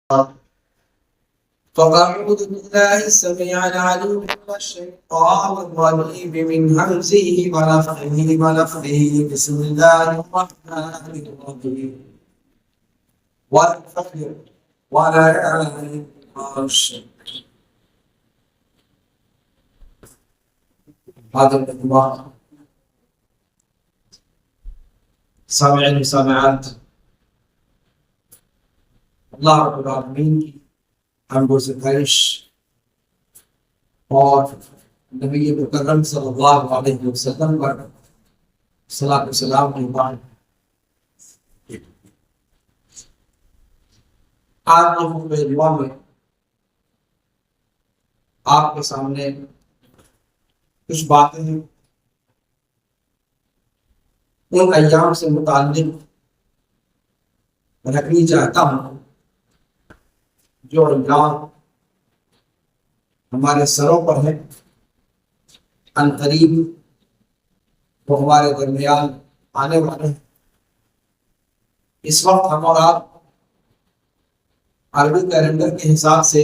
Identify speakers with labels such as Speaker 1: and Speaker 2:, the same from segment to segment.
Speaker 1: فأعوذ بالله السميع العليم من الشيطان الرجيم من همزه ونفخه ونفخه بسم الله الرحمن الرحيم والفجر وليالي عشر. هذا الإخبار سامعين وسامعات اللہ رب العالمین کی حمد و ستائش اور نبی مکرم صلی اللہ علیہ وسلم پر صلاۃ و سلام کے بعد آج کے خطبہ جمعہ میں آپ کے سامنے کچھ باتیں ان ایام سے متعلق رکھنی چاہتا ہوں جو ایام ہمارے سروں پر ہے، ان قریب وہ ہمارے درمیان آنے والے ہیں۔ اس وقت ہم اور آپ عربی کیلنڈر کے حساب سے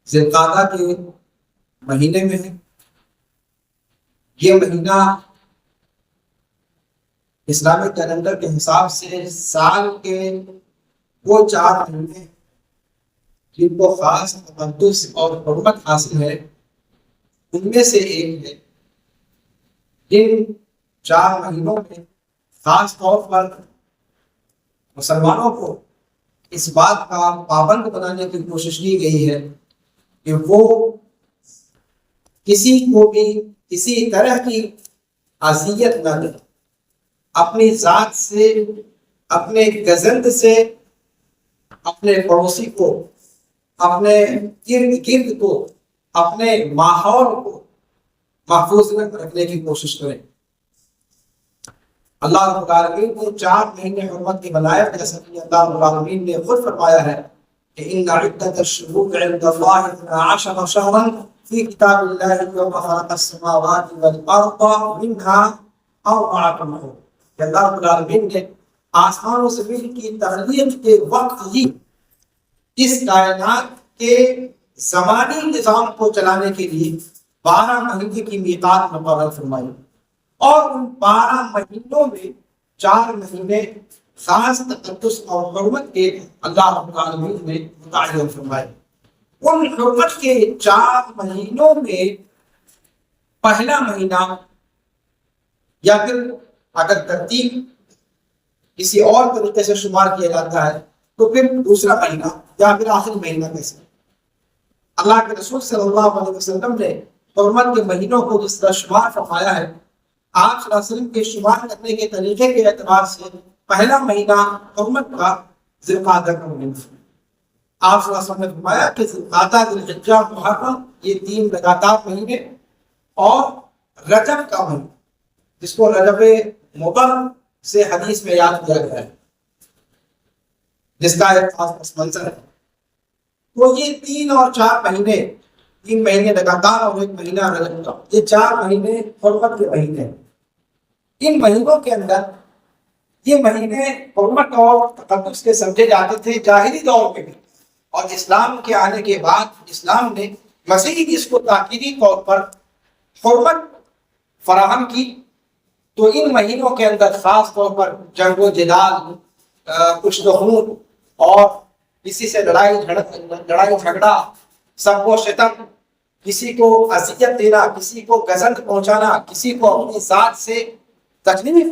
Speaker 1: ذی القعدہ کے مہینے میں ہیں۔ یہ مہینہ اسلامی کیلنڈر کے حساب سے سال کے وہ 4 مہینے جن کو خاص تقدس اور حرمت حاصل ہے ان میں سے ایک ہے۔ ان 4 مہینوں میں خاص طور پر مسلمانوں کو اس بات کا پابند بنانے کی کوشش کی گئی ہے کہ وہ کسی کو بھی کسی طرح کی اذیت نہ دے، اپنی ذات سے، اپنے گزند سے، اپنے پڑوسی کو، اپنے ارد گرد کو، اپنے ماحول کو محفوظ رکھنے کی کوشش کریں۔ اللہ رب العالمین نے 4 مہینے حرمت کے بنائے، جیسا کہ اللہ رب العالمین نے خود فرمایا ہے کہ ان عدۃ الشہور عند اللہ 12 شہرا فی کتاب اللہ یوم خلق السماوات والارض منها 4 حرم۔ کہ اللہ رب العالمین نے آسمان و زمین کی تخلیق کے وقت ہی اس کائنات کے زمانی نظام کو چلانے کے لیے 12 مہینے کی میقات مقرر فرمائی، اور ان 12 مہینوں میں 4 مہینے خاص تقدس اور حرمت کے اللہ رب العالمین نے متعین فرمائے۔ ان حرمت کے 4 مہینوں میں پہلا مہینہ، یا پھر اگر ترتیب کسی اور طریقے سے شمار کیا جاتا ہے تو پھر دوسرا مہینہ یا پھر آخری مہینہ کیسے؟ اللہ کے رسول صلی اللہ علیہ وسلم نے حرمت کے مہینوں کو جس طرح شمار فرمایا ہے، آپ صلی اللہ علیہ وسلم کے شمار کرنے کے طریقے کے اعتبار سے پہلا مہینہ حرمت کا ذی القعدہ کا مہینہ۔ آپ صلی اللہ علیہ وسلم نے فرمایا کہ ذی القعدہ، ذی الحجہ، محرم، یہ 3 لگاتار مہینے، اور رجب کا مہینہ جس کو رجب مبر سے حدیث میں یاد کیا گیا ہے، جس کا ایک خاص پس منظر ہے۔ تو یہ 3 اور 4 مہینے، 3 مہینے لگاتار اور 1 مہینہ رجب کا، یہ 4 مہینے حرمت کے مہینے ہیں۔ ان مہینوں کے اندر یہ مہینے حرمت اور تقدس کے سمجھے جاتے تھے جاہلی دور میں بھی، اور اسلام کے آنے کے بعد اسلام نے مزید اس کو تاکیدی طور پر حرمت فراہم کی۔ تو ان مہینوں کے اندر خاص طور پر جنگ و جدال، کچھ دخول اور کسی سے لڑائی جھگڑا، سب و شتم، کسی کو اذیت دینا، کسی کو گزند پہنچانا، کسی کو اپنی ذات سے تکلیف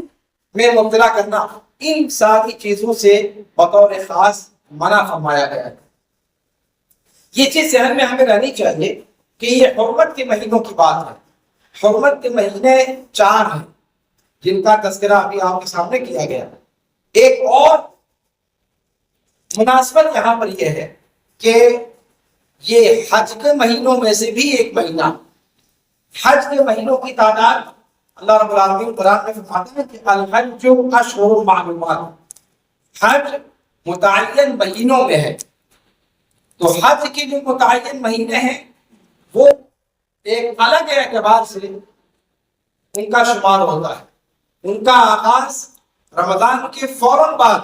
Speaker 1: میں مبتلا کرنا، ان ساری چیزوں سے بطور خاص منع فرمایا گیا ہے۔ یہ چیز ذہن میں ہمیں رہنی چاہیے کہ یہ حرمت کے مہینوں کی بات ہے۔ حرمت کے مہینے 4 ہیں جن کا تذکرہ ابھی آپ کے سامنے کیا گیا۔ ایک اور مناسبت یہاں پر یہ ہے کہ یہ حج کے مہینوں میں سے بھی ایک مہینہ، حج کے مہینوں کی تعداد اللہ رب العالمین قرآن میں فرماتے ہیں کہ الحج اشہر معلومات، حج متعین مہینوں میں ہے۔ تو حج کے جو متعین مہینے ہیں وہ ایک الگ اعتبار سے ان کا شمار ہوتا ہے۔ ان کا آغاز رمضان کے فوراً بعد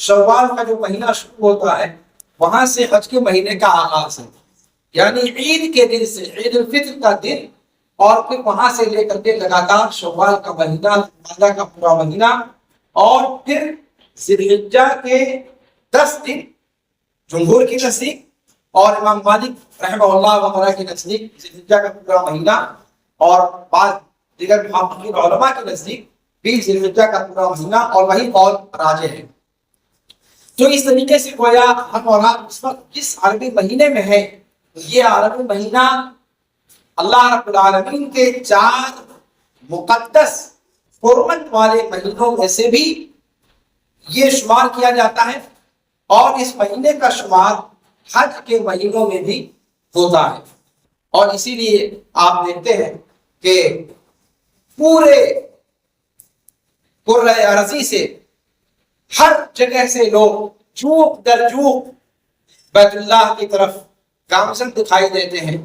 Speaker 1: شوال کا جو مہینہ شروع ہوتا ہے وہاں سے حج کے مہینے کا آغاز ہے، یعنی عید کے دن سے، عید الفطر کا دن، اور پھر وہاں سے لے کر کے لگاتار شوال کا مہینہ، ذوالقعدہ کا پورا مہینہ، اور پھر ذی الحجہ کے 10 دن جمہور کی نزدیک اور امام مالک رحمہ اللہ وغیرہ کے نزدیک ذی الحجہ کا پورا مہینہ، اور بعض دیگر محققین علماء کے نزدیک بھی ذی الحجہ کا پورا مہینہ، اور وہی قول راجح ہے۔ تو اس طریقے سے گویا ہم اور آپ اس وقت جس عربی مہینے میں ہے، یہ عربی مہینہ اللہ رب العالمین کے 4 مقدس حرمت والے مہینوں میں سے بھی یہ شمار کیا جاتا ہے، اور اس مہینے کا شمار حج کے مہینوں میں بھی ہوتا ہے۔ اور اسی لیے آپ دیکھتے ہیں کہ پورے کرۂ ارضی سے ہر جگہ سے لوگ چوک در چوک بیت اللہ کی طرف گامزن دکھائی دیتے ہیں،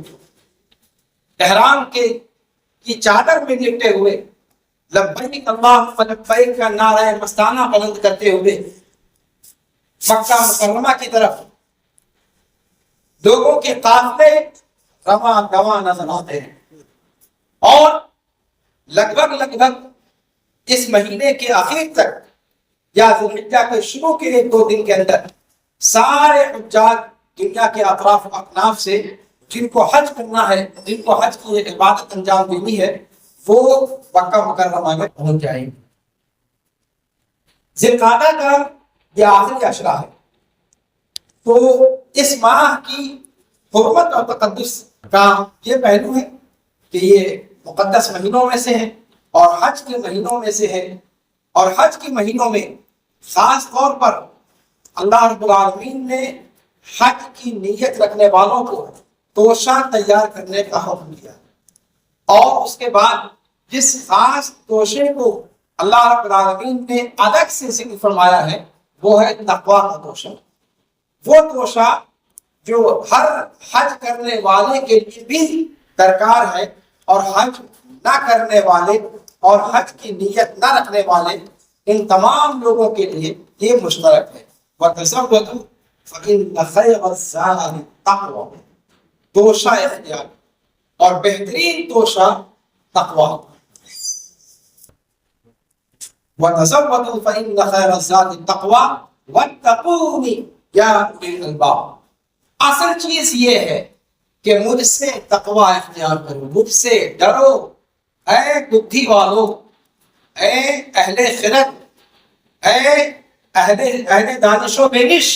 Speaker 1: احرام کی چادر میں لپٹے ہوئے، لبیک اللہم لبیک کا نعرہ مستانہ بلند کرتے ہوئے مکہ مکرمہ کی طرف لوگوں کے قافلے رواں گواں نظر آتے ہیں۔ اور لگ بھگ اس مہینے کے آخر تک یا ذی الحجہ کے شروع کے 1-2 دن کے اندر سارے حجاج دنیا کے اطراف و اکناف سے جن کو حج کرنا ہے، جن کو حج کی ایک عبادت انجام دینی ہے، وہ مکہ مکرمہ میں پہنچ جائیں گے۔ ذی القعدہ کا یہ آخری عشرہ ہے، تو اس ماہ کی حرمت اور تقدس کا یہ پہلو ہے کہ یہ مقدس مہینوں میں سے ہے اور حج کے مہینوں میں سے ہے، اور حج کے مہینوں میں خاص طور پر اللہ رب العالمین نے حج کی نیت رکھنے والوں کو توشہ تیار کرنے کا حکم دیا، اور اس کے بعد جس خاص توشے کو اللہ رب العالمین نے الگ سے ذکر فرمایا ہے وہ ہے تقویٰ کا توشہ۔ وہ توشہ جو ہر حج کرنے والے کے لیے بھی درکار ہے، اور حج نہ کرنے والے اور حج کی نیت نہ رکھنے والے ان تمام لوگوں کے لیے یہ مشترک ہے۔ وَتَزَوَّدُوا فَإِنَّ خَيْرَ الزَّادِ التَّقْوَىٰ، توشہ اختیار اور بہترین توشہ تقویٰ۔ وَتَزَوَّدُوا فَإِنَّ خَيْرَ الزَّادِ التَّقْوَىٰ وَاتَّقُونِ يَا أُولِي الْأَلْبَابِ۔ اصل چیز یہ ہے کہ مجھ سے تقویٰ اختیار کرو، مجھ سے ڈرو اے بدھی والو، اے اہل خرد، اے اہل دانش و بینش۔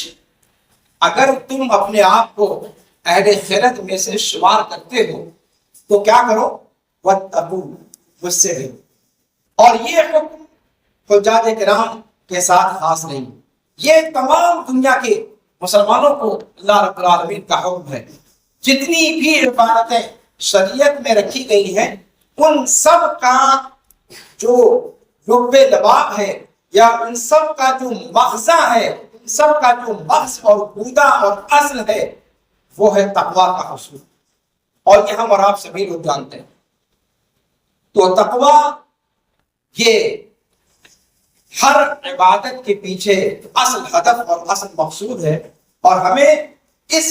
Speaker 1: اگر تم اپنے آپ کو اہل خرد میں سے شمار کرتے ہو تو کیا کرو؟ وَاتَّقُونِ، مجھ سے ڈرو۔ اور یہ حکم حجاج کرام کے ساتھ خاص نہیں، یہ تمام دنیا کے مسلمانوں کو اللہ رب العالمین کا حکم ہے۔ جتنی بھی عبادتیں شریعت میں رکھی گئی ہیں ان سب کا جو لب لباب ہے، یا ان سب کا جو مغزہ ہے، ان سب کا جو مغز اور گودا اور اصل ہے، وہ ہے تقویٰ کا حصول، اور یہ ہم اور آپ سبھی لوگ جانتے ہیں۔ تو تقویٰ یہ ہر عبادت کے پیچھے اصل ہدف اور اصل مقصود ہے، اور ہمیں اس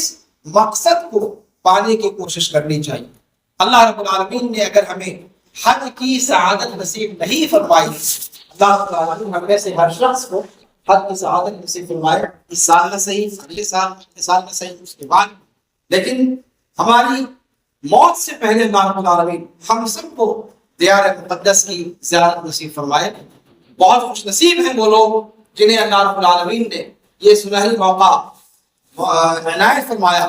Speaker 1: مقصد کو پانے کی کوشش کرنی چاہیے۔ اللہ رب العالمین نے اگر ہمیں حج کی سعادت نصیب نہیں فرمائی، اللہ رب العالمین ہم میں سے ہر شخص کو حج کی سعادت نصیب فرمائے، اس سال نہ صحیح، اگلے سال نہ صحیح، اس کے بعد، لیکن ہماری موت سے پہلے اللہ رب العالمین ہم سب کو دیار مقدس کی زیارت نصیب فرمائے۔ بہت خوش نصیب ہیں وہ لوگ جنہیں اللہ رب العالمین نے یہ سنہری موقع عنایت فرمایا۔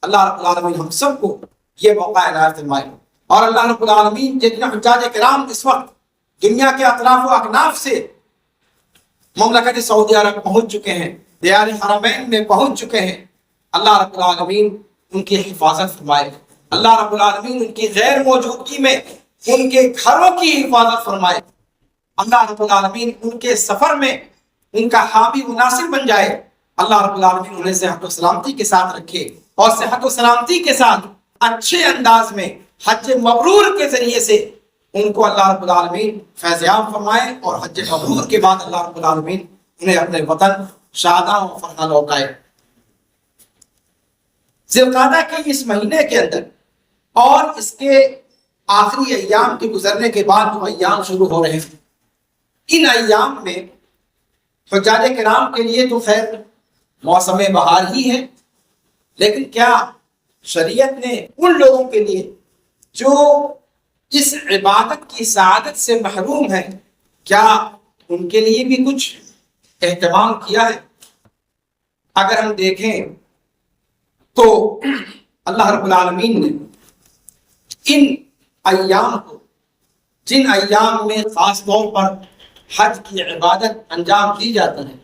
Speaker 1: اللہ رب العالمین ہم سب کو یہ موقع عنایت فرمائے، اور اللہ رب العالمین جتنے حجاج کرام اس وقت دنیا کے اطراف و اکناف سے مملکت سعودی عرب پہنچ چکے ہیں، دیار حرمین میں پہنچ چکے ہیں، اللہ رب العالمین ان کی حفاظت فرمائے۔ اللہ رب العالمین ان کی غیر موجودگی میں ان کے گھروں کی حفاظت فرمائے۔ اللہ رب العالمین ان کے سفر میں ان کا حامی مناسب بن جائے۔ اللہ رب العالمین انہیں صحت و سلامتی کے ساتھ رکھے، اور صحت و سلامتی کے ساتھ اچھے انداز میں حج مبرور کے ذریعے سے ان کو اللہ رب العالمین فیض یاب فرمائے، اور حج مبرور کے بعد اللہ رب العالمین انہیں اپنے وطن شاداں و فرحاں لوٹائے۔ ذوالقعدہ کے اس مہینے کے اندر اور اس کے آخری ایام کے گزرنے کے بعد جو ایام شروع ہو رہے ہیں، ان ایام میں حجاج کرام کے لیے تو خیر موسم بہار ہی ہے، لیکن کیا شریعت نے ان لوگوں کے لیے جو اس عبادت کی سعادت سے محروم ہیں، کیا ان کے لیے بھی کچھ اہتمام کیا ہے؟ اگر ہم دیکھیں تو اللہ رب العالمین نے ان ایام کو، جن ایام میں خاص طور پر حج کی عبادت انجام دی جاتی ہے،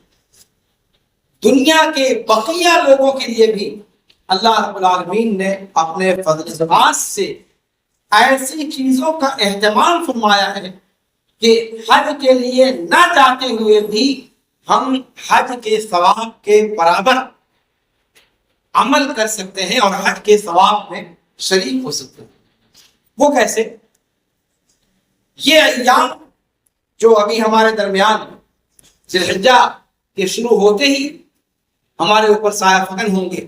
Speaker 1: دنیا کے بقیہ لوگوں کے لیے بھی اللہ رب العالمین نے اپنے فضل و سے ایسی چیزوں کا اہتمام فرمایا ہے کہ حج کے لیے نہ جاتے ہوئے بھی ہم حج کے ثواب کے برابر عمل کر سکتے ہیں اور حج کے ثواب میں شریک ہو سکتے ہیں۔ وہ کیسے؟ یہ ایام جو ابھی ہمارے درمیان ذی الحجہ کے شروع ہوتے ہی ہمارے اوپر سایہ فکن ہوں گے،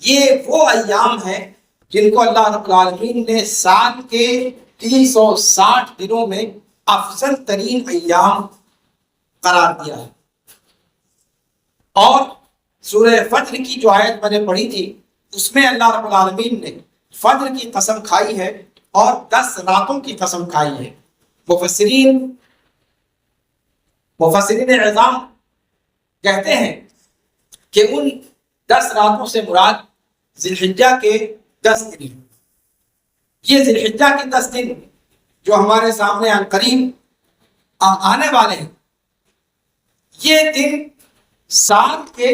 Speaker 1: یہ وہ ایام ہیں جن کو اللہ رب العالمین نے سال کے 360 دنوں میں افضل ترین ایام قرار دیا ہے۔ اور سورہ فجر کی جو آیت میں نے پڑھی تھی، اس میں اللہ رب العالمین نے فجر کی قسم کھائی ہے اور 10 راتوں کی قسم کھائی ہے۔ مفسرین اعظام کہتے ہیں کہ ان 10 راتوں سے مراد ذی الحجہ کے 10 دن ہیں۔ یہ ذی الحجہ کے 10 دن جو ہمارے سامنے عن قریب آنے والے ہیں، یہ دن سال کے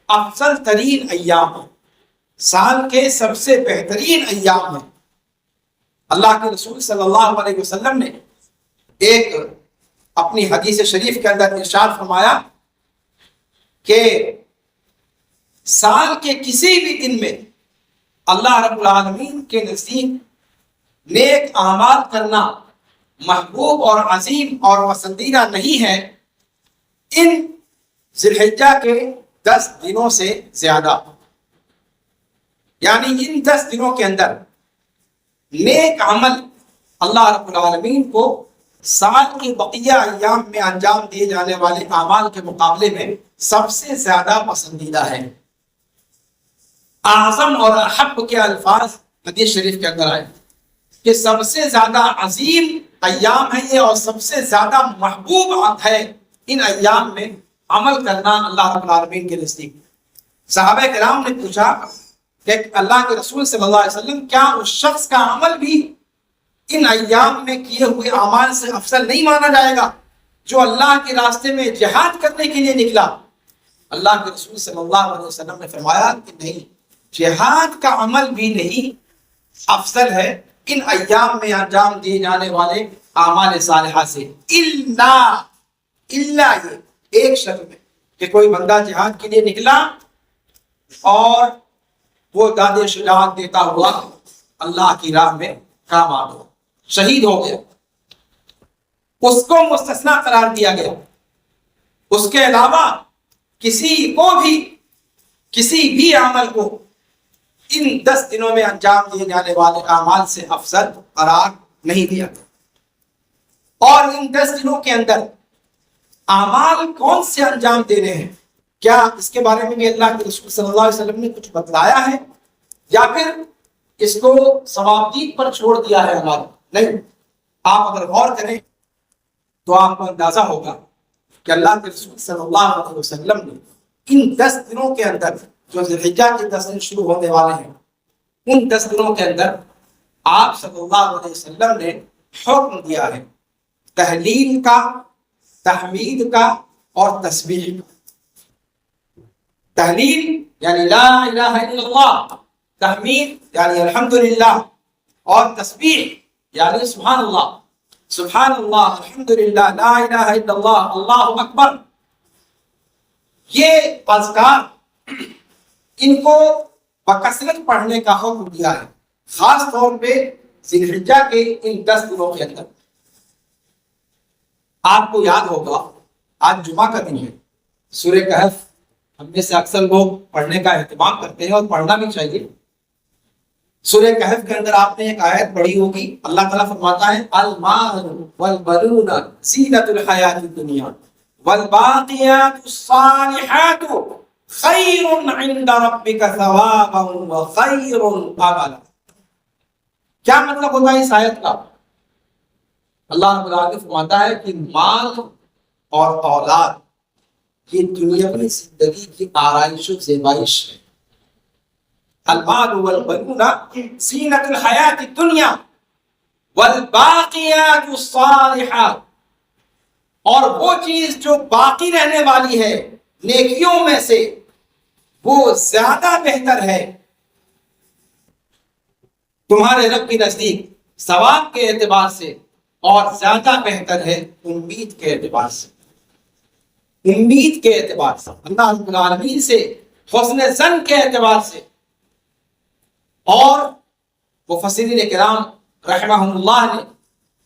Speaker 1: افضل ترین ایام ہیں، سال کے سب سے بہترین ایام ہیں۔ اللہ کے رسول صلی اللہ علیہ وسلم نے ایک اپنی حدیث شریف کے اندر ارشاد فرمایا کہ سال کے کسی بھی دن میں اللہ رب العالمین کے نزدیک نیک اعمال کرنا محبوب اور عظیم اور پسندیدہ نہیں ہے ان ذی الحجہ کے 10 دنوں سے زیادہ۔ یعنی ان 10 دنوں کے اندر نیک عمل اللہ رب العالمین کو سال کے بقیہ ایام میں انجام دیے جانے والے اعمال کے مقابلے میں سب سے زیادہ پسندیدہ ہے۔ اعظم اور احب کے الفاظ حدیث شریف کے اندر آئے کہ سب سے زیادہ عظیم ایام ہے یہ اور سب سے زیادہ محبوب ہے ان ایام میں عمل کرنا اللہ رب العالمین کے نزدیک۔ صحابہ کرام نے پوچھا کہ اللہ کے رسول صلی اللہ علیہ وسلم، کیا اس شخص کا عمل بھی ان ایام میں کیے ہوئے اعمال سے افضل نہیں مانا جائے گا جو اللہ کے راستے میں جہاد کرنے کے لیے نکلا؟ اللہ کے رسول صلی اللہ علیہ وسلم نے فرمایا کہ نہیں، جہاد کا عمل بھی نہیں افضل ہے ان ایام میں انجام دیے جانے والے اعمال صالحہ سے، الا یہ ایک شرط میں کہ کوئی بندہ جہاد کے لیے نکلا اور وہ داد شجاعت دیتا ہوا اللہ کی راہ میں کامیاب ہو، شہید ہو گیا، اس کو مستثنا قرار دیا گیا۔ اس کے علاوہ کسی بھی عمل کو ان 10 دنوں میں انجام دیے جانے والے اعمال سے افضل قرار نہیں دیا گیا۔ اور ان 10 دنوں کے اندر اعمال کون سے انجام دینے ہیں، کیا اس کے بارے میں بھی اللہ کے رسول صلی اللہ علیہ وسلم نے کچھ بتلایا ہے یا پھر اس کو ثوابدید پر چھوڑ دیا ہے ہمارا؟ نہیں، آپ اگر غور کریں تو آپ کو اندازہ ہوگا کہ اللہ کے رسول صلی اللہ علیہ وسلم نے ان 10 دنوں کے اندر جو ذی الحجہ کے 10 دن شروع ہونے والے ہیں، ان 10 دنوں کے اندر آپ صلی اللہ علیہ وسلم نے حکم دیا ہے تہلیل کا، تحمید کا اور تسبیح کا۔ تہلیل یعنی لا الہ الا اللہ، تحمید یعنی الحمدللہ، اور تسبیح یعنی سبحان اللہ، سبحان اللہ، الحمدللہ، لا الہ الا اللہ، اللہ اکبر۔ یہ اذکار ان کو بکثرت پڑھنے کا حکم دیا ہے، خاص طور پہ ذی الحجہ کے ان 10 دنوں کے اندر۔ آپ کو یاد ہوگا آج جمعہ کا دن ہے، سورہ کہف ہم میں سے اکثر لوگ پڑھنے کا اہتمام کرتے ہیں اور پڑھنا بھی چاہیے. سورہ کہف کے اندر آپ نے ایک آیت پڑھی ہوگی, اللہ تعالیٰ فرماتا ہے المال والبنون زینۃ الحیات الدنیا والباقیات الصالحات خیر عند ربک ثوابا وخیر املا. کیا مطلب ہوتا ہے اس آیت کا؟ اللہ رب العالمین فرماتا ہے کہ مال اور اولاد یہ دنیاوی زندگی کی آرائش و زیبائش ہے. المال والبنون زینۃ الحیات الدنیا والباقیات الصالحات, اور وہ چیز جو باقی رہنے والی ہے نیکیوں میں سے وہ زیادہ بہتر ہے تمہارے رب کے نزدیک ثواب کے اعتبار سے, اور زیادہ بہتر ہے امید کے اعتبار سے. امید کے اعتبار سے, اللہ رب العالمین سے حسن ظن کے اعتبار سے. اور مفسرین کرام رحمہم اللہ نے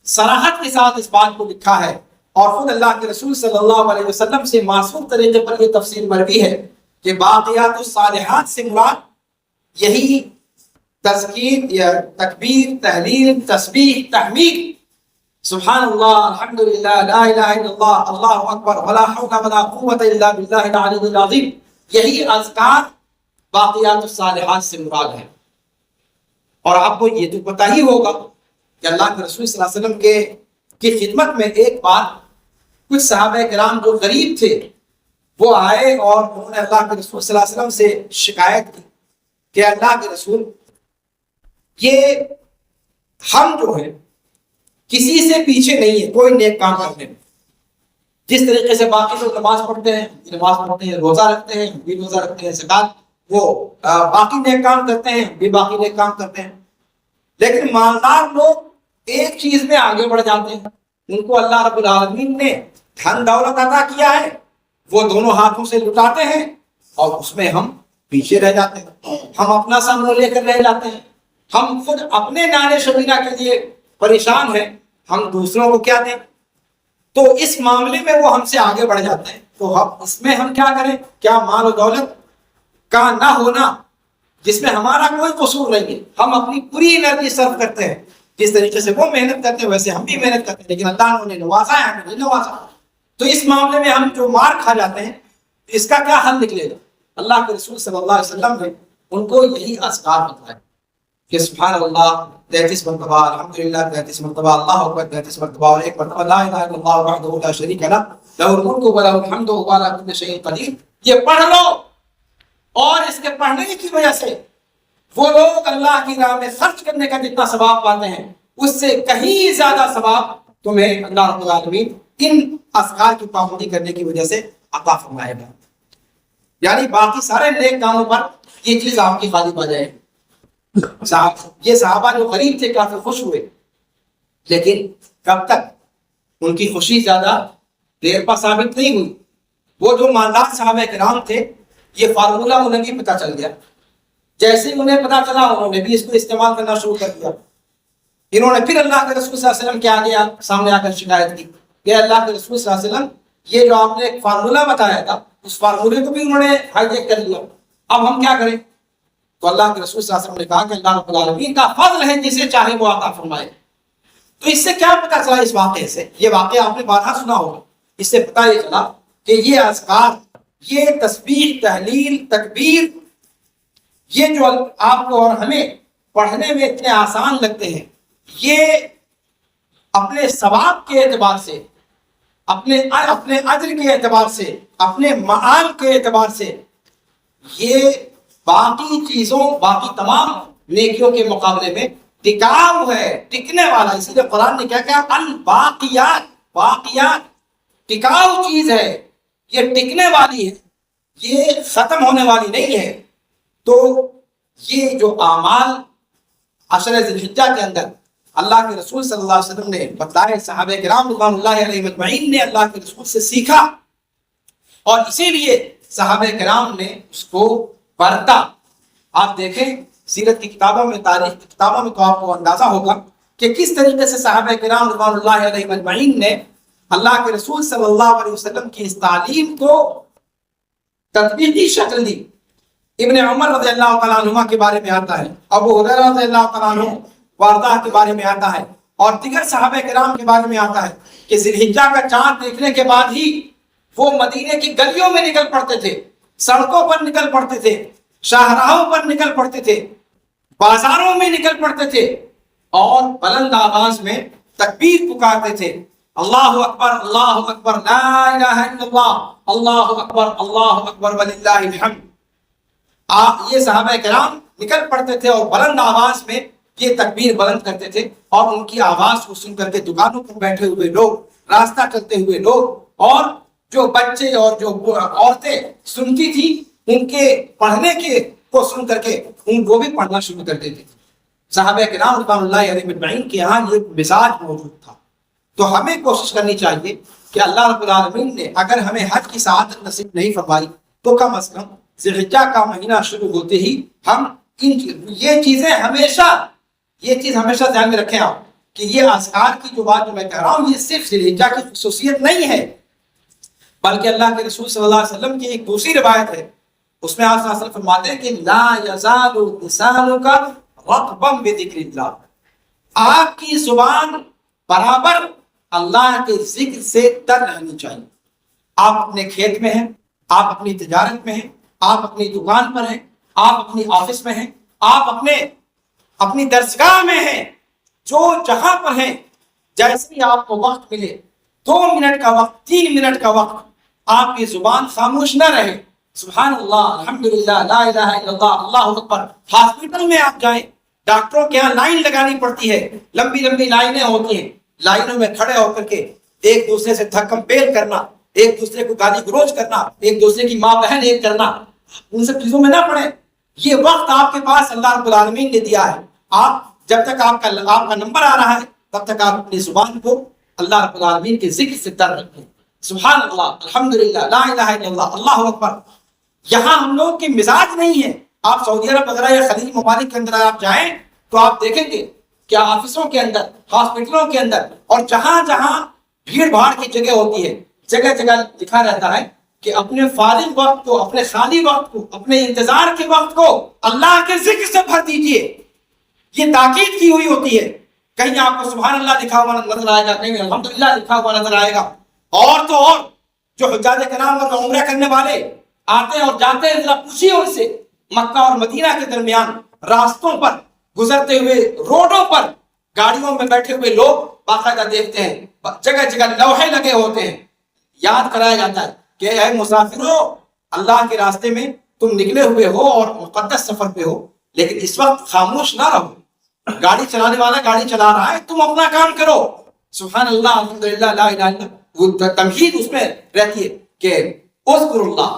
Speaker 1: صراحت کے ساتھ اس بات کو لکھا ہے, اور خود اللہ کے رسول صلی اللہ علیہ وسلم سے معصوم طریقے پر یہ تفسیر مروی ہے کہ باقیات الصالحات سے مراد یہی تذکیر یا تکبیر, تحلیل, تسبیح, تحمید, سبحان اللہ, الحمدللہ, لا الہ الا اللہ, اللہ اکبر, ولا حول ولا قوت الا باللہ العلی العظیم, یہی اذکار باقیات الصالحات سے مراد ہے. اور آپ کو یہ تو پتہ ہی ہوگا کہ اللہ کے رسول صلی اللہ علیہ وسلم کی خدمت میں ایک بار کچھ صحابہ کرام جو غریب تھے وہ آئے اور انہوں نے اللہ کے رسول صلی اللہ علیہ وسلم سے شکایت کی کہ اللہ کے رسول, یہ ہم جو ہیں کسی سے پیچھے نہیں ہے کوئی نیک کام کرنے میں. جس طریقے سے باقی لوگ نماز پڑھتے ہیں, روزہ رکھتے ہیں, بھی روزہ رکھتے ہیں, زکات, وہ باقی نیک کام کرتے ہیں, بھی باقی نیک کام کرتے ہیں. لیکن مالدار لوگ ایک چیز میں آگے بڑھ جاتے ہیں, ان کو اللہ رب العالمین نے دھن دولت عطا کیا ہے, وہ دونوں ہاتھوں سے لٹاتے ہیں, اور اس میں ہم پیچھے رہ جاتے ہیں. ہم اپنا سامان لے کر رہ جاتے ہیں, ہم خود اپنے نانے شبینہ کے لیے پریشان ہیں, ہم دوسروں کو کیا دیں. تو اس معاملے میں وہ ہم سے آگے بڑھ جاتے ہیں. تو اس میں ہم کیا کریں؟ کیا مال و دولت کا نہ ہونا جس میں ہمارا کوئی قصور نہیں ہے, ہم اپنی پوری انرجی صرف کرتے ہیں, جس طریقے سے وہ محنت کرتے ہیں ویسے ہم بھی محنت کرتے ہیں, لیکن اللہ نے انہیں نوازا ہے, ہمیں نہیں نوازا. تو اس معاملے میں ہم جو مار کھا جاتے ہیں اس کا کیا حل نکلے گا؟ اللہ کے رسول صلی اللہ علیہ وسلم نے ان کو یہی اذکار بتایا کہ سبحان اللہ 33 مرتبہ, الحمدللہ 33 مرتبہ, اللہ اکبر 33 مرتبہ, اور ایک مرتبہ لا الہ الا اللہ وحدہ لا شریک لہ لہ الملک و لہ الحمد وهو علی کل شیء قدیر. یہ پڑھ لو, اور اس کے پڑھنے کی وجہ سے وہ لوگ اللہ کی راہ میں خرچ کرنے کا جتنا ثواب پاتے ہیں اس سے کہیں زیادہ ثواب تمہیں اللہ رب العالمین ان اذکار کی پابندی کرنے کی وجہ سے عطا فرمائے گا. یعنی باقی سارے نیک کاموں پر یہ چیز آپ کی غالب آ جائے. یہ صحابہ جو غریب تھے کافی خوش ہوئے, لیکن کب تک؟ ان کی خوشی زیادہ دیر پر ثابت نہیں ہوئی. وہ جو مالدار صحابہ کرام تھے یہ فارمولہ انہیں بھی پتہ چل گیا. جیسے ہی انہیں پتہ چلا انہوں نے بھی اس کو استعمال کرنا شروع کر دیا. انہوں نے پھر اللہ کے رسول صلی اللہ علیہ وسلم کے آگے سامنے آ کر شکایت کی کہ اللہ کے رسول صلی اللہ علیہ وسلم یہ جو آپ نے ایک فارمولہ بتایا تھا اس فارمولے کو بھی انہوں نے ہائی جیک کر لیا, اب ہم کیا کریں؟ تو اللہ کے رسول صلی اللہ علیہ وسلم نے کہا کہ اللہ رب العالمین کا فضل ہے جسے چاہے وہ عطا فرمائے. تو اس سے کیا پتہ چلا؟ اس واقعے سے, یہ واقعہ آپ نے بارہا سنا ہوگا, اس سے پتہ یہ چلا کہ یہ اذکار, یہ تسبیح, تحلیل, تکبیر, یہ جو آپ کو اور ہمیں پڑھنے میں اتنے آسان لگتے ہیں, یہ اپنے ثواب کے اعتبار سے, اپنے اجر کے اعتبار سے, اپنے معال کے اعتبار سے, یہ باقی چیزوں, باقی تمام نیکیوں کے مقابلے میں ٹکاؤ ہے, ٹکنے والا. اسی لیے قرآن نے کیا کہا؟ الباقیات, باقیات ٹکاؤ چیز ہے, یہ ٹکنے والی ہے, یہ ختم ہونے والی نہیں ہے. تو یہ جو اعمال عشر ذی الحجہ کے اندر اللہ کے رسول صلی اللہ علیہ وسلم نے بتائے, صحابہ کرام رضوان اللہ علیہم اجمعین نے اللہ کے رسول سے سیکھا, اور اسی لیے صحابہ کرام نے اس کو برتا. آپ دیکھیں سیرت کی کتابوں میں, تاریخ کی کتابوں میں, تو آپ کو اندازہ ہوگا کہ کس طریقے سے صحابہ کرام رضوان اللہ علیہم اجمعین نے اللہ کے رسول صلی اللہ علیہ وسلم کی اس تعلیم کو تطبیقی شکل دی۔ ابن عمر رضی اللہ تعالیٰ عنہ کے بارے میں آتا ہے، ابو ہریرہ رضی اللہ تعالیٰ عنہ واردہ کے بارے میں آتا ہے، اور دیگر صحابہ کرام کے بارے میں آتا ہے کہ ذی الحجہ کا چاند دیکھنے کے بعد ہی وہ مدینے کی گلیوں میں نکل پڑتے تھے، سڑکوں پر نکل پڑتے تھے، شاہراہوں پر نکل پڑتے تھے، بازاروں میں نکل پڑتے تھے، اور بلند آواز میں تکبیر پکارتے تھے، اللہ اکبر لا الہ الا اللہ اللہ اکبر وللہ الحمد۔ یہ صحابہ کرام نکل پڑتے تھے اور بلند آواز میں یہ تکبیر بلند کرتے تھے، اور ان کی آواز کو سن کر کے دکانوں پر بیٹھے ہوئے لوگ، راستہ چلتے ہوئے لوگ، اور جو بچے اور جو عورتیں سنتی تھی ان کے پڑھنے کے کو سن کر کے وہ بھی پڑھنا شروع کر دیتے تھے۔ صحابہ کرام رضوان اللہ علیہم اجمعین کے یہاں یہ مزاج موجود تھا۔ تو ہمیں کوشش کرنی چاہیے کہ اللہ رب العالمین نے اگر ہمیں حج کی سعادت نصیب نہیں فرمائی تو کم از کم ذی الحجہ کا مہینہ شروع ہوتے ہی ہم یہ چیز ہمیشہ ذہن میں رکھیں آپ کہ یہ اذکار کی جو بات جو میں کہہ رہا ہوں یہ صرف ذی الحجہ کی خصوصیت نہیں ہے، بلکہ اللہ کے رسول صلی اللہ علیہ وسلم کی ایک دوسری روایت ہے، اس میں آپ صلی اللہ علیہ وسلم فرماتے ہیں کہ لا یزال لسانک رطبا بذکر اللہ، آپ کی زبان برابر اللہ کے ذکر سے تر رہنی چاہیے۔ آپ اپنے کھیت میں ہیں، آپ اپنی تجارت میں ہیں، آپ اپنی دکان پر ہیں، آپ اپنی آفس میں ہیں، آپ اپنی درسگاہ میں ہیں، جو جہاں پر ہیں، جیسے ہی آپ کو وقت ملے، 2 منٹ کا وقت، 3 منٹ کا وقت، آپ کی زبان خاموش نہ رہے، سبحان اللہ، الحمدللہ، لا الہ الا اللہ، اللہ اکبر۔ ہاسپٹل میں آپ جائیں، ڈاکٹروں کے یہاں لائن لگانی پڑتی ہے، لمبی لمبی لائنیں ہوتی ہیں، لائنوں میں کھڑے ہو کر کے ایک دوسرے سے دھکم پیل کرنا، ایک دوسرے کو گالی گلوچ کرنا، ایک دوسرے کی ماں بہن ایک کرنا، ان سب چیزوں میں نہ پڑے۔ یہ وقت آپ کے پاس اللہ رب العالمین نے دیا ہے، آپ جب تک آپ کا نمبر آ رہا ہے تب تک آپ اپنی زبان کو اللہ رب العالمین کے ذکر سے تر رکھیں، سبحان اللہ، الحمدللہ، لا الہ الا اللہ، اللہ اکبر۔ یہاں ہم لوگ کے مزاج نہیں ہے۔ آپ سعودی عرب وغیرہ یا خلیج ممالک کے اندر آپ جائیں تو آپ دیکھیں گے کہ آفسوں کے اندر، ہاسپٹلوں کے اندر، اور جہاں جہاں بھیڑ بھاڑ کی جگہ ہوتی ہے، جگہ جگہ لکھا رہتا ہے کہ اپنے فارغ وقت کو، اپنے خالی وقت کو، اپنے انتظار کے وقت کو اللہ کے ذکر سے بھر دیجئے۔ یہ تاکید کی ہوئی ہوتی ہے۔ کہیں آپ کو سبحان اللہ لکھا ہوا نظر آئے گا، کہیں الحمدللہ لکھا ہوا نظر آئے گا، اور تو اور جو حجاج کرام اور عمرہ کرنے والے آتے ہیں اور جاتے ہیں، ذرا پوچھیے ان سے، مکہ اور مدینہ کے درمیان راستوں پر گزرتے ہوئے، روڈوں پر گاڑیوں میں بیٹھے ہوئے لوگ باقاعدہ دیکھتے ہیں، جگہ جگہ لوحے لگے ہوتے ہیں، یاد کرایا جاتا ہے کہ اے مسافرو، اللہ کے راستے میں تم نکلے ہوئے ہو اور مقدس سفر پہ ہو، لیکن اس وقت خاموش نہ رہو، گاڑی چلانے والا گاڑی چلا رہا ہے، تم اپنا کام کرو، سبحان اللہ، الحمدللہ، لا الہ الا اللہ۔ وہ تمہید اس میں رہتی ہے کہ اذکر اللہ،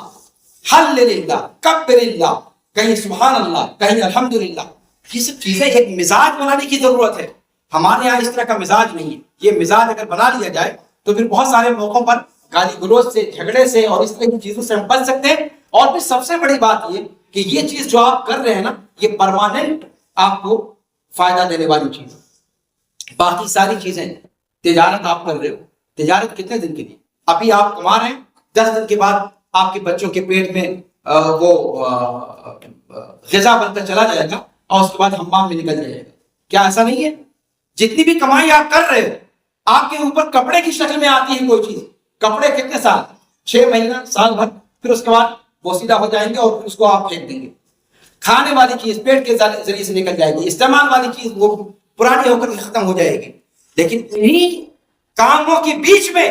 Speaker 1: حلل اللہ، کبر اللہ، کہیں سبحان اللہ، کہیں الحمدللہ۔ یہ سب چیزیں ایک مزاج بنانے کی ضرورت ہے۔ ہمارے یہاں اس طرح کا مزاج نہیں ہے۔ یہ مزاج اگر بنا لیا جائے تو پھر بہت سارے موقعوں پر گالی گلوچ سے، جھگڑے سے اور اس طرح کی چیزوں سے ہم بچ سکتے ہیں۔ اور پھر سب سے بڑی بات یہ کہ یہ چیز جو آپ کر رہے ہیں نا، یہ پرماننٹ آپ کو فائدہ دینے والی چیز ہے۔ باقی ساری چیزیں، تجارت آپ کر رہے ہو، تجارت کتنے دن کے لیے؟ ابھی آپ کما رہے ہیں، 10 دن کے بعد آپ کے بچوں کے پیٹ میں وہ غذا بن کر چلا جائے گا اور اس کے بعد حمام میں نکل جائے گا۔ کیا ایسا نہیں ہے؟ جتنی بھی کمائی آپ کر رہے ہو، آپ کے اوپر کپڑے کی شکل میں آتی ہے کوئی چیز۔ کپڑے کتنے سال؟ 6 مہینہ، سال بھر، پھر اس کے بعد وہ سیدھا ہو جائیں گے اور پھر اس کو آپ پھینک دیں گے۔ کھانے والی چیز پیٹ کے ذریعے سے نکل جائے گی، استعمال والی چیز وہ پرانی ہو کر ختم ہو جائے گی۔ لیکن انہی کاموں کے بیچ میں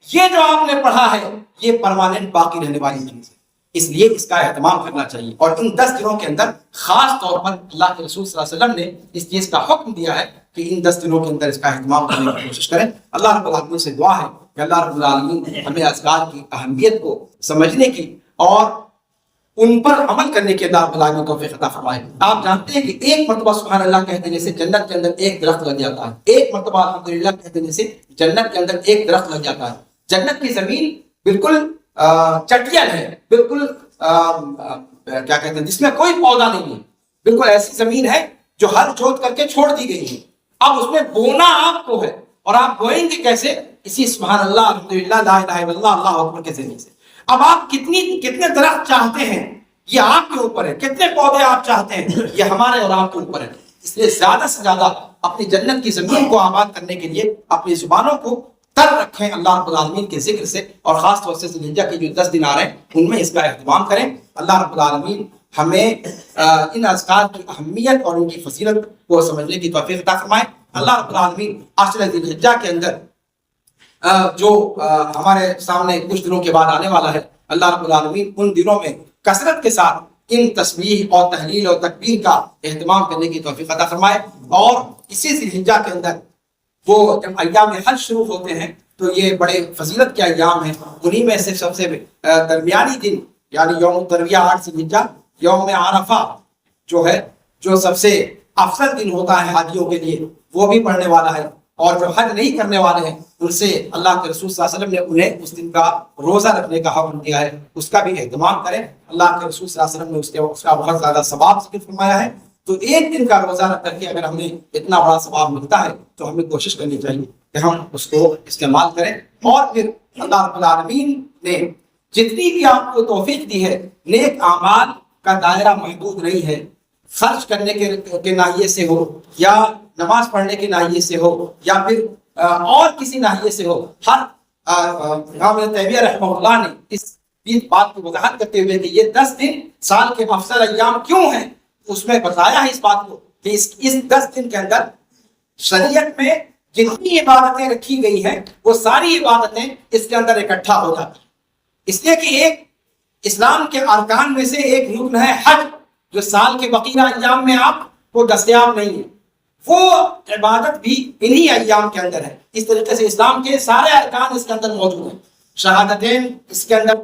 Speaker 1: یہ جو آپ نے پڑھا ہے، یہ پرماننٹ باقی رہنے والی چیز ہے، اس لیے اس کا اہتمام کرنا چاہیے۔ اور ان 10 دنوں کے اندر خاص طور پر اللہ کے رسول صلی اللہ علیہ وسلم نے اس چیز کا حکم دیا ہے کہ ان 10 دنوں کے اندر اس کا اہتمام کرنے کی کوشش کریں۔ اللہ رب العالمین سے دعا ہے کہ اللہ رب العالمین ہمیں اذکار کی اہمیت کو سمجھنے کی اور ان پر عمل کرنے کی اللہ رب العالمین کو توفیق عطا فرمائے۔ آپ جانتے ہیں کہ ایک مرتبہ سبحان اللہ کہہ دینے سے جنت کے اندر ایک درخت لگ جاتا ہے۔ ایک مرتبہ الحمدللہ کہہ دینے سے جنت کے اندر ایک درخت لگ جاتا ہے۔ جنت کی زمین بالکل چٹیل ہے، بالکل کیا کہتے ہیں، جس میں کوئی پودا نہیں ہے، بالکل ایسی زمین ہے جو ہل جوت کر کے چھوڑ دی گئی ہے۔ اب اس میں بونا آپ کو ہے، اور آپ بوئیں گے کیسے؟ اسی سبحان اللہ، الحمدللہ، لا الہ الا اللہ، اللہ اکبر کے ذریعے سے۔ اب آپ کتنے درخت چاہتے ہیں یہ آپ کے اوپر ہے، کتنے پودے آپ چاہتے ہیں یہ ہمارے اور آپ کے اوپر ہے. اس لیے زیادہ سے زیادہ اپنی جنت کی زمین کو آباد کرنے کے لیے اپنی زبانوں کو تر رکھیں اللہ رب العالمین کے ذکر سے، اور خاص طور سے ذی الحجہ کے جو 10 دن آ رہے ہیں ان میں اس کا اہتمام کریں. اللہ رب العالمین ہمیں ان اذکار کی اہمیت اور ان کی فضیلت کو سمجھنے کی توفیق عطا فرمائے. اللہ رب العالمین عشر ذی الحجہ کے اندر جو ہمارے سامنے کچھ دنوں کے بعد آنے والا ہے، اللہ رب العالمین ان دنوں میں کثرت کے ساتھ ان تسبیح اور تحلیل اور تکبیر کا اہتمام کرنے کی توفیق عطا فرمائے. اور اسی ذی الحجہ کے اندر وہ جب ایام حج شروع ہوتے ہیں تو یہ بڑے فضیلت کے ایام ہیں. انہی میں سے سب سے درمیانی دن یعنی یوم الترویہ 8 ذی الحجہ، یوم عرفہ جو ہے، جو سب سے افضل دن ہوتا ہے حاجیوں کے لیے، وہ بھی پڑھنے والا ہے. اور جو حج نہیں کرنے والے ہیں ان سے اللہ کے رسول صلی اللہ علیہ وسلم نے انہیں اس دن کا روزہ رکھنے کا حکم دیا ہے، اس کا بھی اہتمام کریں. اللہ کے رسول صلی اللہ علیہ وسلم نے اس کا بہت زیادہ ثواب ذکر فرمایا ہے. تو ایک دن کا روزہ رکھ کر کے اگر ہمیں اتنا بڑا ثواب ملتا ہے تو ہمیں کوشش کرنی چاہیے کہ ہم اس کو استعمال کریں. اور پھر اللہ رب العالمین نے جتنی بھی آپ کو توفیق دی ہے، نیک اعمال کا دائرہ محدود نہیں ہے. خرچ کرنے کے ناحیے سے ہو، یا نماز پڑھنے کے ناحیے سے ہو، یا پھر اور کسی ناحیے سے ہو، ہر امام ابن تیمیہ رحمہ اللہ نے اس بات کی وضاحت کرتے ہوئے کہ یہ 10 دن سال کے افضل ایام کیوں ہیں، اس میں بتایا ہے اس بات کو کہ اس 10 دن کے اندر شریعت میں جتنی عبادتیں رکھی گئی ہیں وہ ساری عبادتیں اس کے اندر اکٹھا ہو جاتی ہیں. اس لیے کہ ایک اسلام کے ارکان میں سے ایک رکن ہے حج، جو سال کے بقیہ ایام میں آپ کو دستیاب نہیں ہے. وہ عبادت بھی انہی ایام کے اندر ہے. اس طریقے سے اسلام کے سارے ارکان اس کے اندر موجود ہیں. شہادتین اس کے اندر،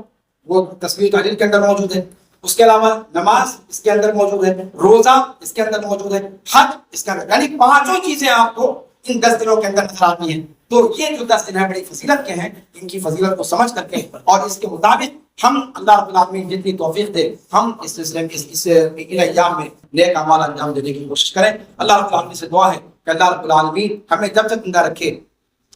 Speaker 1: وہ تسبیح تحلیل کے اندر موجود ہے. اس کے علاوہ نماز اس کے اندر موجود ہے، روزہ اس کے اندر موجود ہے، حج اس کے اندر، یعنی 5 چیزیں آپ کو ان 10 دنوں کے اندر نظر آتی ہیں. تو یہ جو 10 دن ہیں بڑی فضیلت کے ہیں. ان کی فضیلت کو سمجھ کر کے اور اس کے مطابق ہم اللہ رب العالمین جتنی توفیق دے ہم اس سلسلے میں اس ان ایام میں نیک اعمال انجام دینے کی کوشش کریں. اللہ رب العالمین سے دعا ہے کہ اللہ رب العالمین ہمیں جب تک زندہ رکھے،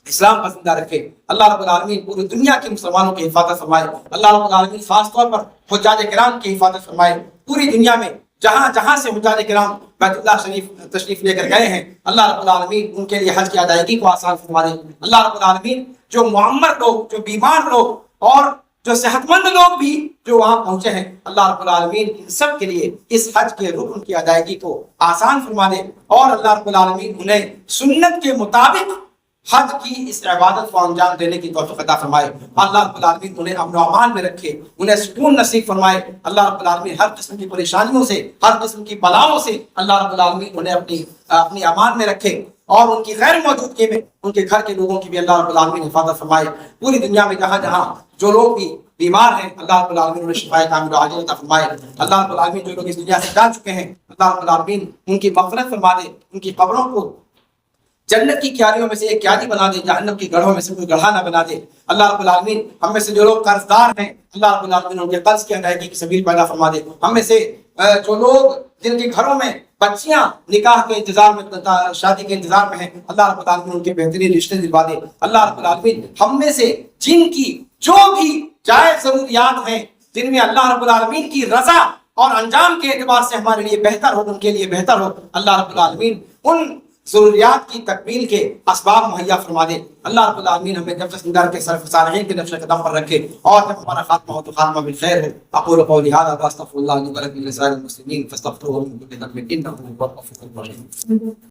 Speaker 1: اسلام پر زندہ رکھے. اللہ رب العالمین پوری دنیا کے مسلمانوں کی حفاظت فرمائے. اللہ رب العالمین خاص طور پر حجاج کرام کی حفاظت فرمائے. پوری دنیا میں جہاں سے حجاج کرام بیت اللہ شریف تشریف لے کر گئے ہیں، اللہ رب العالمین ان کے لیے حج کی ادائیگی کو آسان فرما دے. اللہ رب العالمین جو معمر لوگ، جو بیمار لوگ اور جو صحت مند لوگ بھی جو وہاں پہنچے ہیں، اللہ رب العالمین ان سب کے لیے اس حج کے رکن کی ادائیگی کو آسان فرما دے. اور اللہ رب العالمین انہیں سنت کے مطابق حج کی اس عبادت کو انجام دینے کی توفیق عطا فرمائے. اللہ رب العالمین انہیں امن و امان میں رکھے، انہیں سکون نصیب فرمائے. اللہ رب العالمین ہر قسم کی پریشانیوں سے، ہر قسم کی بلاؤں سے اللہ رب العالمین انہیں اپنی امان میں رکھے. اور ان کی غیر موجودگی میں ان کے گھر کے لوگوں کی بھی اللہ رب العالمین حفاظت فرمائے. پوری دنیا میں جہاں جو لوگ بھی بیمار ہیں، اللہ رب العالمین انہیں شفائے کامل و عاجل عطا فرمائے. اللہ رب العالمین جو لوگ اس دنیا سے جا چکے ہیں، اللہ رب العالمین ان کی مغفرت فرما دے، ان کی قبروں کو جنت کی کیاریوں میں سے ایک کیاری بنا دے، جہنم کی گڑھوں میں سے کوئی گڑھا نہ بنا دے. اللہ رب العالمین ہم میں سے جو لوگ قرض دار ہیں، اللہ رب العالمین ان کے قرض کی ادائیگی کی سبیل پیدا فرما دے. ہم میں سے جو لوگ جن کے گھروں میں بچیاں نکاح کے انتظار میں، شادی کے انتظار میں ہیں، اللہ رب العالمین ان کے بہترین رشتے دلوا دے. اللہ رب العالمین ہم میں سے جن کی جو بھی جائز ضروریات ہیں، جن میں اللہ رب العالمین کی رضا اور انجام کے اعتبار سے ہمارے لیے بہتر ہو، ان کے لیے بہتر ہو، اللہ رب العالمین ان ضروریات کی تکمیل کے اسباب مہیا فرما دے. اللہ رب العالمین ہمیں جب تک زندہ رکھے سلف صالحین کے نقش قدم پر رکھے، اور جب ہمارا خاتمہ ہو تو خاتمہ بالخیر ہو. اقول قولی ھذا واستغفر اللہ لي ولکم ولسائر المسلمین فاستغفروه من كل ذنب انه هو الغفور الرحیم.